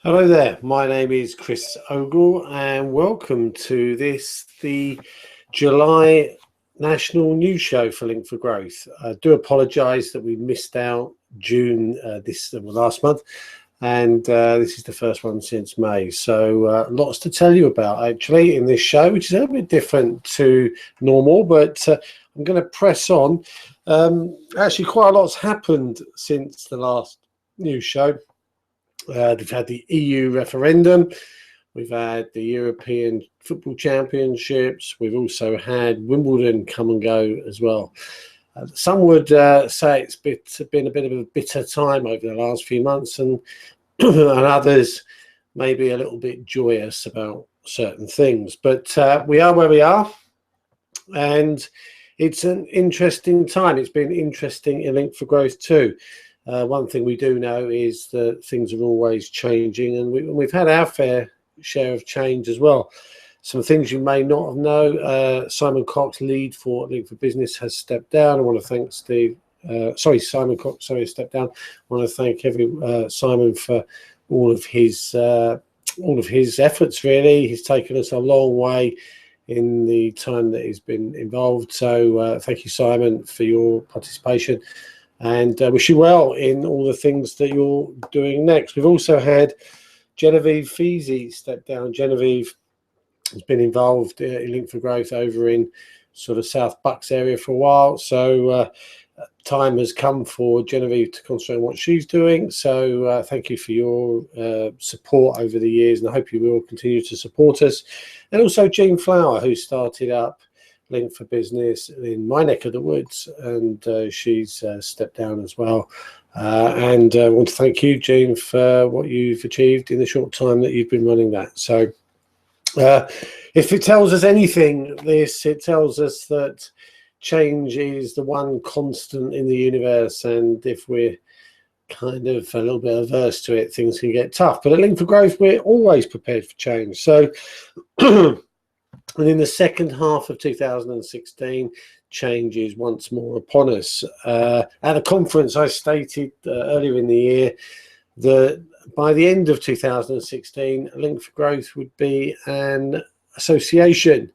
Hello there, my name is Chris Ogle and welcome to the July National News Show for Link for Growth. I do apologise that we missed out June last month, and this is the first one since May. So lots to tell you about actually in this show, which is a little bit different to normal, but I'm going to press on. Actually, quite a lot's happened since the last news show. We've had the EU referendum, we've had the European Football Championships, we've also had Wimbledon come and go as well. Some would say it's been a bit of a bitter time over the last few months, and, and others may be a little bit joyous about certain things. But we are where we are, and it's an interesting time. It's been interesting in Link for Growth too. One thing we do know is that things are always changing, and we've had our fair share of change as well. Some things you may not have known. Simon Cox, lead for Link for Business, has stepped down. I want to thank Simon Cox, has stepped down. I want to thank Simon for all of his efforts. Really, he's taken us a long way in the time that he's been involved. So thank you, Simon, for your participation. And wish you well in all the things that you're doing next. We've also had Genevieve Feasy step down. Genevieve has been involved in Link for Growth over in sort of South Bucks area for a while. So time has come for Genevieve to concentrate on what she's doing. So thank you for your support over the years, and I hope you will continue to support us. And also Jean Flower, who started up Link for Business in my neck of the woods, and she's stepped down as well. And I want to thank you, Jean, for what you've achieved in the short time that you've been running that. So if it tells us anything, it tells us that change is the one constant in the universe, and if we're kind of a little bit averse to it, things can get tough. But at Link for Growth, we're always prepared for change. So and in the second half of 2016, change is once more upon us. At a conference, I stated earlier in the year that by the end of 2016, Link for Growth would be an association,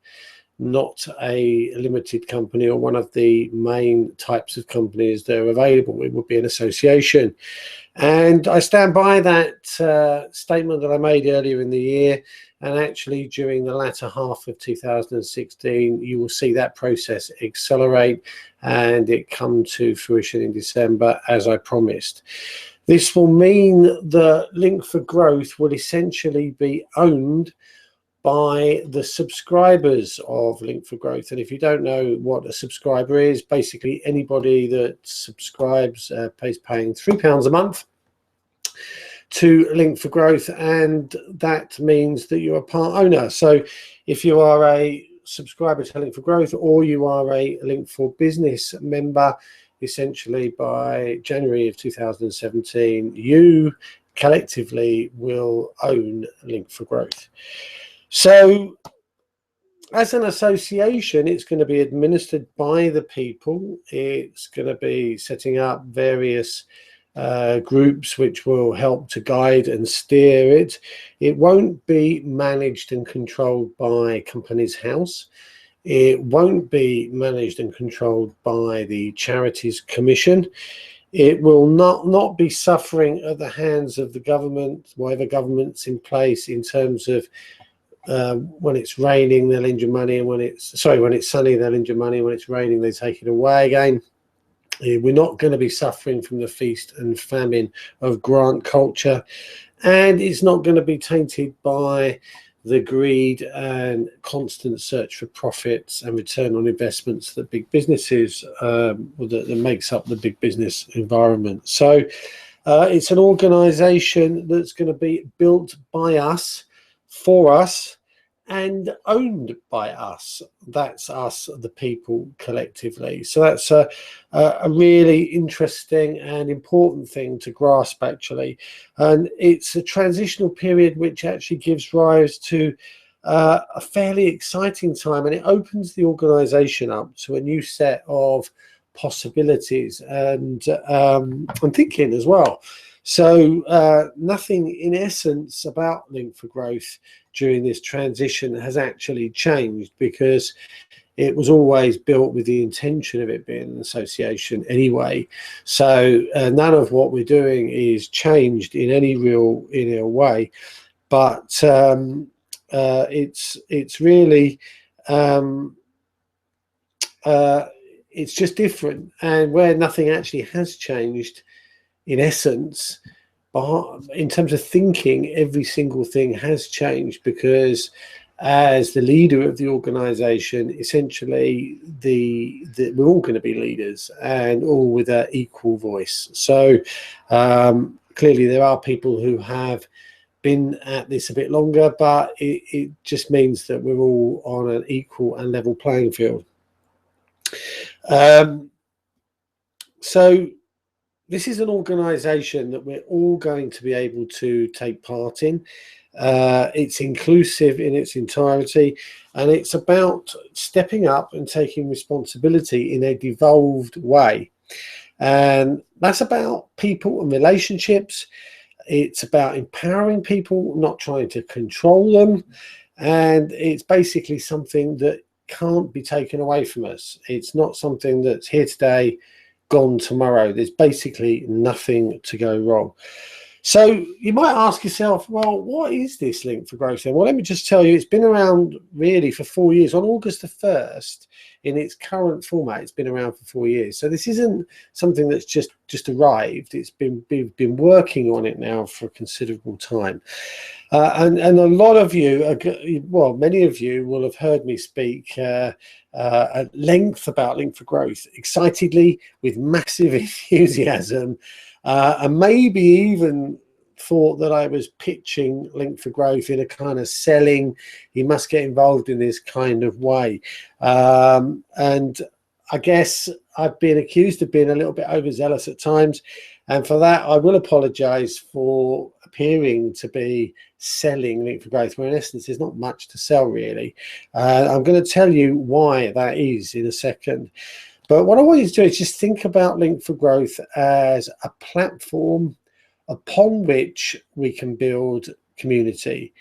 not a limited company or one of the main types of companies that are available. It would be an association. And I stand by that statement that I made earlier in the year. And actually, during the latter half of 2016, you will see that process accelerate and it come to fruition in December, as I promised. This will mean that Link for Growth will essentially be owned by the subscribers of Link for Growth. And if you don't know what a subscriber is, basically anybody that subscribes paying £3 a month to Link for Growth, and that means that you're a part owner. So if you are a subscriber to Link for Growth, or you are a Link for Business member, essentially by January of 2017, you collectively will own Link for Growth. So as an association, it's going to be administered by the people. It's going to be setting up various groups which will help to guide and steer it. It won't be managed and controlled by Companies House. It won't be managed and controlled by the Charities Commission. It will not be suffering at the hands of the government, whatever government's in place, in terms of when it's raining, they'll lend you money, and when it's sunny, they'll lend you money, when it's raining, they take it away again. We're not going to be suffering from the feast and famine of grant culture, and it's not going to be tainted by the greed and constant search for profits and return on investments that big businesses that makes up the big business environment. So it's an organization that's going to be built by us, for us, and owned by us. That's us, the people, collectively. So that's a really interesting and important thing to grasp, actually. And it's a transitional period which actually gives rise to a fairly exciting time, and it opens the organisation up to a new set of possibilities and thinking as well. So nothing in essence about Link for Growth during this transition has actually changed, because it was always built with the intention of it being an association anyway. So none of what we're doing is changed in any real way, but it's really it's just different. And where nothing actually has changed in essence, but in terms of thinking, every single thing has changed, because as the leader of the organization, essentially we're all going to be leaders, and all with an equal voice. So clearly there are people who have been at this a bit longer, but it just means that we're all on an equal and level playing field. So this is an organization that we're all going to be able to take part in. It's inclusive in its entirety, and it's about stepping up and taking responsibility in a devolved way. And that's about people and relationships. It's about empowering people, not trying to control them. And it's basically something that can't be taken away from us. It's not something that's here today, gone tomorrow. There's basically nothing to go wrong. So you might ask yourself, well, what is this Link for Growth then? Well, let me just tell you, it's been around really for 4 years. On August the 1st, in its current format, it's been around for 4 years. So this isn't something that's just arrived. It's been working on it now for a considerable time. And a lot of you, well, many of you will have heard me speak at length about Link for Growth, excitedly, with massive enthusiasm, and maybe even thought that I was pitching Link for Growth in a kind of selling, you must get involved in this kind of way. And I guess I've been accused of being a little bit overzealous at times. And for that, I will apologise for appearing to be selling Link for Growth, where in essence there's not much to sell really. I'm going to tell you why that is in a second. But what I want you to do is just think about Link for Growth as a platform upon which we can build community.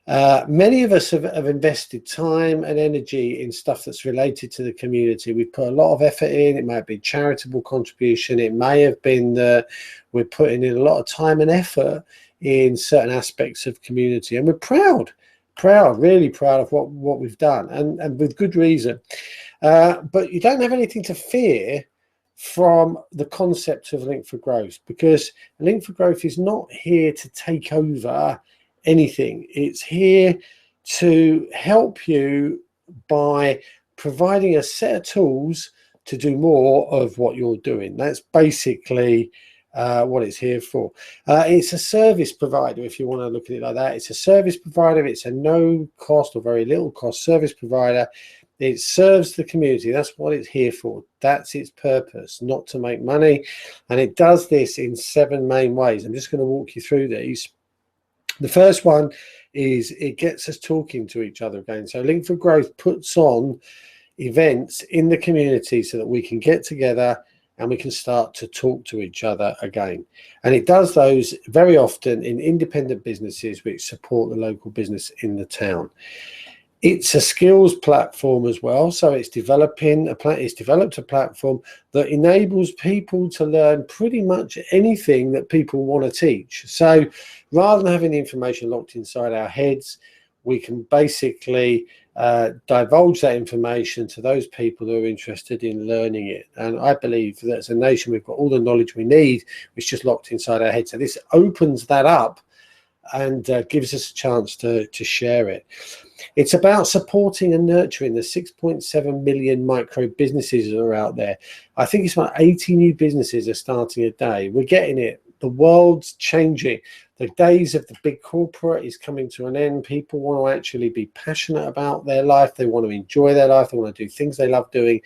Many of us have invested time and energy in stuff that's related to the community. We've put a lot of effort in. It might be charitable contribution. It may have been that we're putting in a lot of time and effort in certain aspects of community. And we're proud, really proud of what we've done, and with good reason. But you don't have anything to fear from the concept of Link for Growth, because Link for Growth is not here to take over anything. It's here to help you by providing a set of tools to do more of what you're doing. That's basically what it's here for. It's a service provider, if you want to look at it like that. It's a service provider. It's a no cost or very little cost service provider. It serves the community. That's what it's here for. That's its purpose, not to make money. And it does this in 7 main ways. I'm just going to walk you through these. The first one is it gets us talking to each other again. So Link for Growth puts on events in the community so that we can get together and we can start to talk to each other again. And it does those very often in independent businesses which support the local business in the town. It's a skills platform as well, so it's developed a platform that enables people to learn pretty much anything that people want to teach. So rather than having the information locked inside our heads, we can basically divulge that information to those people who are interested in learning it. And I believe that as a nation, we've got all the knowledge we need, which is just locked inside our heads. So this opens that up and gives us a chance to share it. It's about supporting and nurturing the 6.7 million micro businesses that are out there. I think it's about 80 new businesses are starting a day. We're getting it. The world's changing. The days of the big corporate is coming to an end. People want to actually be passionate about their life. They want to enjoy their life. They want to do things they love doing.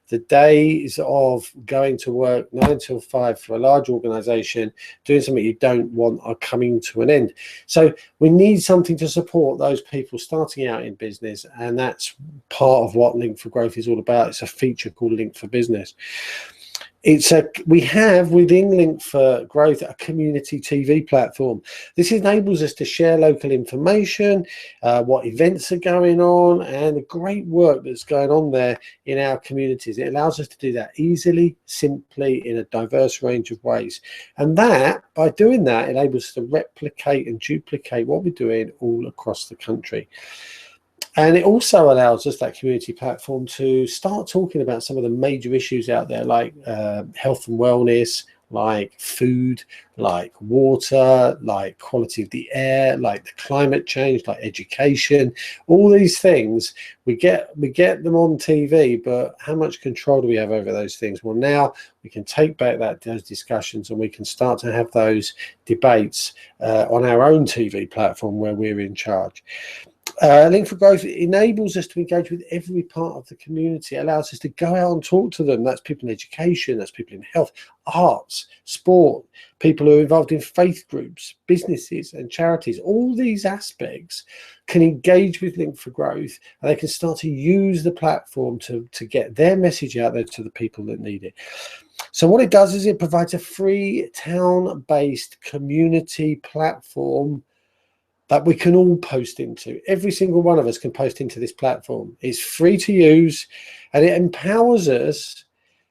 The days of going to work 9 till 5 for a large organization, doing something you don't want, are coming to an end. So we need something to support those people starting out in business. And that's part of what Link for Growth is all about. It's a feature called Link for Business. we have within Link for Growth a community TV platform. This enables us to share local information, what events are going on, and the great work that's going on there in our communities. It allows us to do that easily, simply, in a diverse range of ways. And that, by doing that, enables us to replicate and duplicate what we're doing all across the country. And it also allows us, that community platform, to start talking about some of the major issues out there, like health and wellness, like food, like water, like quality of the air, like the climate change, like education. All these things, we get them on TV, but how much control do we have over those things? Well, now we can take back those discussions, and we can start to have those debates on our own TV platform where we're in charge. Link for Growth enables us to engage with every part of the community. It allows us to go out and talk to them. That's people in education, that's people in health, arts, sport, people who are involved in faith groups, businesses and charities. All these aspects can engage with Link for Growth, and they can start to use the platform to get their message out there to the people that need it. So what it does is it provides a free town-based community platform that we can all post into. Every single one of us can post into this platform. It's free to use, and it empowers us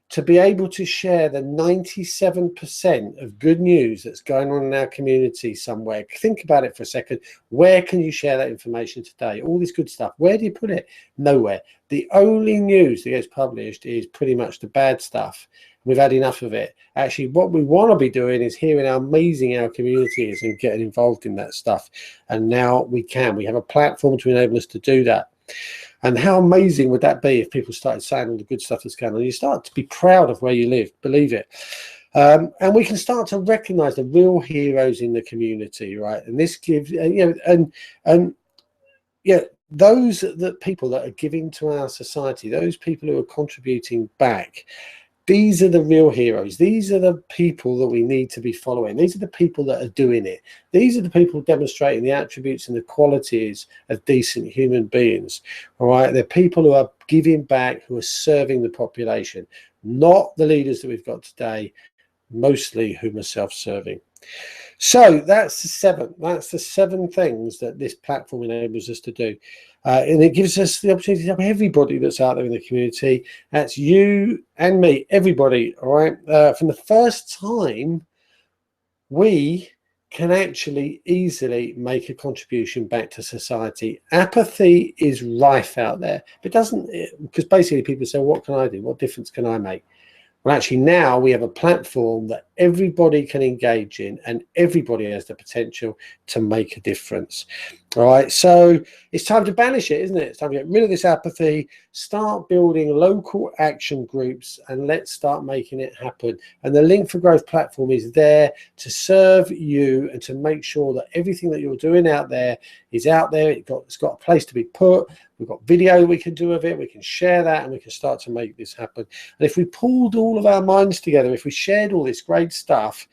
to be able to share the 97% of good news that's going on in our community somewhere. Think about it for a second. Where can you share that information today? All this good stuff. Where do you put it? Nowhere. The only news that gets published is pretty much the bad stuff. We've had enough of it. Actually, what we want to be doing is hearing how amazing our community is and getting involved in that stuff. And now we can. We have a platform to enable us to do that. And how amazing would that be if people started saying all the good stuff that's going on? You start to be proud of where you live, believe it. And we can start to recognize the real heroes in the community, right? And this gives, those that people that are giving to our society, those people who are contributing back, these are the real heroes. These are the people that we need to be following. These are the people that are doing it. These are the people demonstrating the attributes and the qualities of decent human beings. All right, they're people who are giving back, who are serving the population, not the leaders that we've got today, mostly whom are self-serving. So that's the seven. That's the 7 things that this platform enables us to do. And it gives us the opportunity to have everybody that's out there in the community. That's you and me, everybody, all right? From the first time, we can actually easily make a contribution back to society. Apathy is rife out there. But it doesn't, because basically people say, what can I do? What difference can I make? Well, actually now we have a platform that everybody can engage in, and everybody has the potential to make a difference. All right, so it's time to banish it, isn't it? It's time to get rid of this apathy, start building local action groups, and let's start making it happen. And the Link for Growth platform is there to serve you and to make sure that everything that you're doing out there is out there. It's got a place to be put. We've got video we can do of it. We can share that, and we can start to make this happen. And if we pulled all of our minds together, if we shared all this great stuff,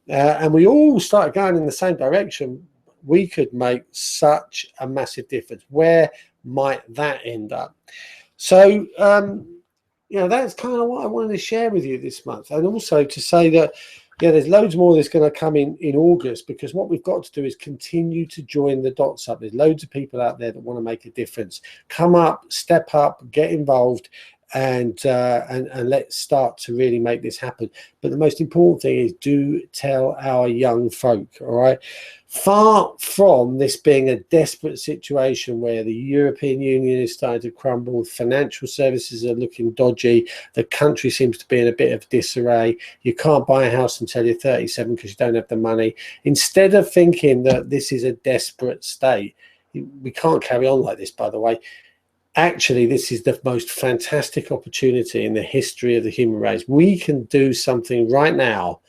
and we all started going in the same direction, we could make such a massive difference. Where might that end up? So, that's kind of what I wanted to share with you this month. And also to say that, there's loads more that's going to come in August, because what we've got to do is continue to join the dots up. There's loads of people out there that want to make a difference. Come up, step up, get involved, and let's start to really make this happen. But the most important thing is, do tell our young folk, all right? Far from this being a desperate situation where the European Union is starting to crumble, financial services are looking dodgy, the country seems to be in a bit of disarray, you can't buy a house until you're 37 because you don't have the money. Instead of thinking that this is a desperate state, we can't carry on like this, by the way. Actually, this is the most fantastic opportunity in the history of the human race. We can do something right now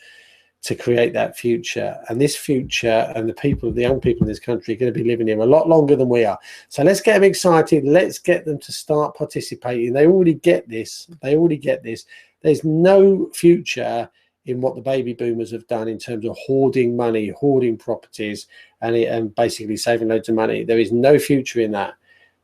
to create that future, and this future, and the young people in this country are going to be living here a lot longer than we are. So let's get them excited. Let's get them to start participating. They already get this. There's no future in what the baby boomers have done in terms of hoarding money, hoarding properties, and basically saving loads of money. There is no future in that.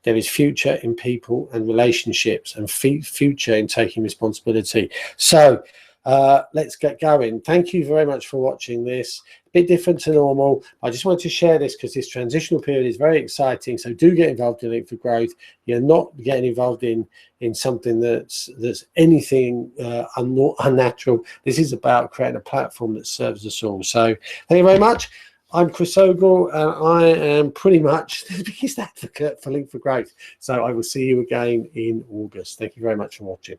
There is future in people and relationships, and future in taking responsibility. So let's get going. Thank you very much for watching this. A bit different to normal. I just wanted to share this because this transitional period is very exciting. So do get involved in Link for Growth. You're not getting involved in something that's anything unnatural. This is about creating a platform that serves us all. So thank you very much. I'm Chris Ogle, and I am pretty much the biggest advocate for Link for Growth. So I will see you again in August. Thank you very much for watching.